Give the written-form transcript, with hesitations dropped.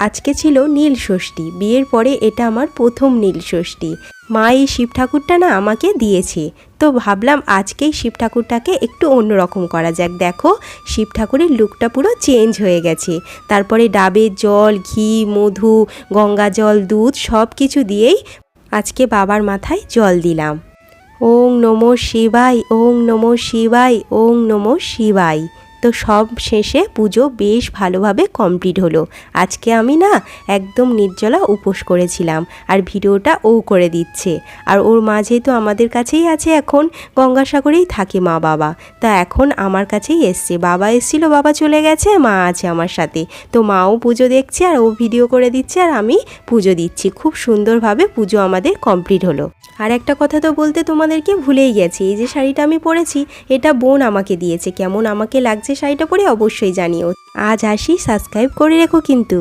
আজকে ছিল নীল ষষ্ঠী। বিয়ের পরে এটা আমার প্রথম নীল ষষ্ঠী। মা এই শিব ঠাকুরটা না আমাকে দিয়েছে, তো ভাবলাম আজকেই শিব ঠাকুরটাকে একটু অন্যরকম করা যাক। দেখো শিব ঠাকুরের লুকটা পুরো চেঞ্জ হয়ে গেছে। তারপরে ডাবের জল, ঘি, মধু, গঙ্গা জল, দুধ সব কিছু দিয়েই আজকে বাবার মাথায় জল দিলাম। ওং নমো শিবায়, ওং নমো শিবায়, ওং নমো শিবায়। তো সব শেষে পুজো বেশ ভালোভাবে কমপ্লিট হলো। আজকে আমি না একদম নির্জলা উপোস করেছিলাম, আর ভিডিওটা ও করে দিচ্ছে। আর ওর মা যেহেতু আমাদের কাছেই আছে, এখন গঙ্গাসাগরেই থাকে মা বাবা, তা এখন আমার কাছেই এসছে। বাবা এসেছিলো, বাবা চলে গেছে, মা আছে আমার সাথে। তো মাও পুজো দেখছে আর ও ভিডিও করে দিচ্ছে, আর আমি পুজো দিচ্ছি। খুব সুন্দরভাবে পুজো আমাদের কমপ্লিট হলো। আর একটা কথা তো বলতে তোমাদেরকে ভুলেই গেছি, এই যে শাড়িটা আমি পরেছি এটা বোন আমাকে দিয়েছে। কেমন আমাকে লাগছে শাড়িটা পরে অবশ্যই জানিও। আজ আসি, সাবস্ক্রাইব করে রেখো কিন্তু।